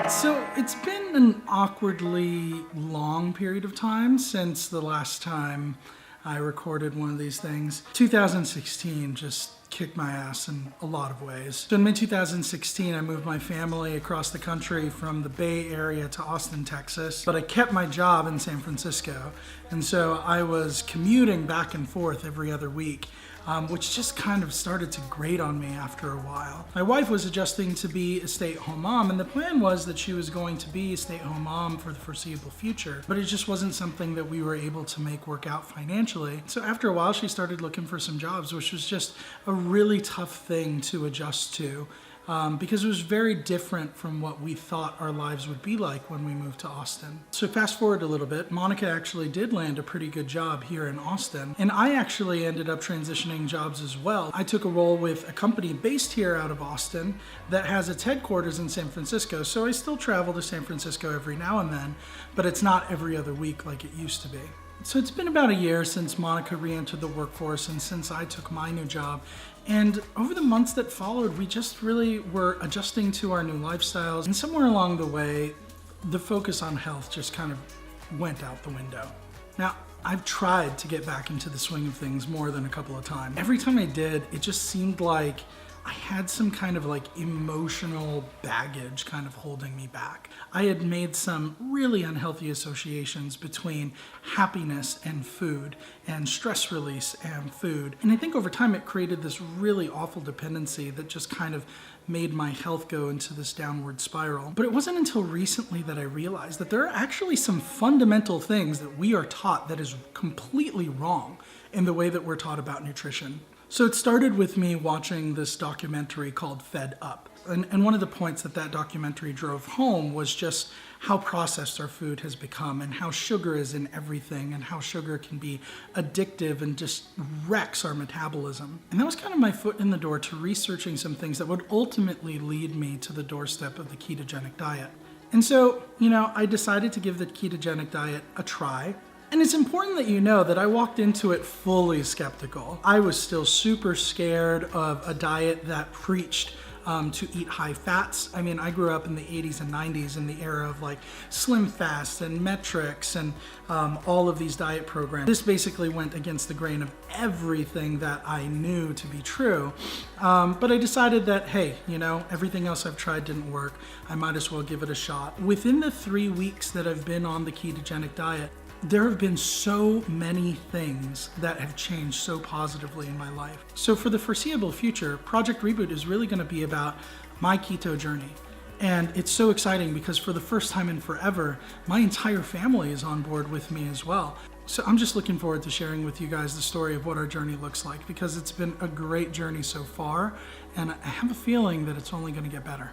So it's been an awkwardly long period of time since the last time I recorded one of these things. 2016 just kicked my ass in a lot of ways. So in mid-2016, I moved my family across the country from the Bay Area to Austin, Texas, but I kept my job in San Francisco. And so I was commuting back and forth every other week, which just kind of started to grate on me after a while. My wife was adjusting to be a stay-at-home mom, and the plan was that she was going to be a stay-at-home mom for the foreseeable future, but it just wasn't something that we were able to make work out financially. So after a while, she started looking for some jobs, which was just a really tough thing to adjust to. Because it was very different from what we thought our lives would be like when we moved to Austin. So fast forward a little bit, Monica actually did land a pretty good job here in Austin, and I actually ended up transitioning jobs as well. I took a role with a company based here out of Austin that has its headquarters in San Francisco, so I still travel to San Francisco every now and then, but it's not every other week like it used to be. So it's been about a year since Monica re-entered the workforce and since I took my new job. And over the months that followed, we just really were adjusting to our new lifestyles. And somewhere along the way, the focus on health just kind of went out the window. Now, I've tried to get back into the swing of things more than a couple of times. Every time I did, it just seemed like I had some kind of emotional baggage kind of holding me back. I had made some really unhealthy associations between happiness and food and stress release and food. And I think over time it created this really awful dependency that just kind of made my health go into this downward spiral. But it wasn't until recently that I realized that there are actually some fundamental things that we are taught that is completely wrong in the way that we're taught about nutrition. So it started with me watching this documentary called Fed Up. And one of the points that that documentary drove home was just how processed our food has become and how sugar is in everything and how sugar can be addictive and just wrecks our metabolism. And that was kind of my foot in the door to researching some things that would ultimately lead me to the doorstep of the ketogenic diet. And so, I decided to give the ketogenic diet a try. And it's important that you know that I walked into it fully skeptical. I was still super scared of a diet that preached to eat high fats. I mean, I grew up in the 80s and 90s in the era of Slim Fast and Metrics and all of these diet programs. This basically went against the grain of everything that I knew to be true. But I decided that, hey, everything else I've tried didn't work. I might as well give it a shot. Within the 3 weeks that I've been on the ketogenic diet, there have been so many things that have changed so positively in my life. So for the foreseeable future, Project Reboot is really going to be about my keto journey. And it's so exciting because for the first time in forever, my entire family is on board with me as well. So I'm just looking forward to sharing with you guys the story of what our journey looks like, because it's been a great journey so far, and I have a feeling that it's only going to get better.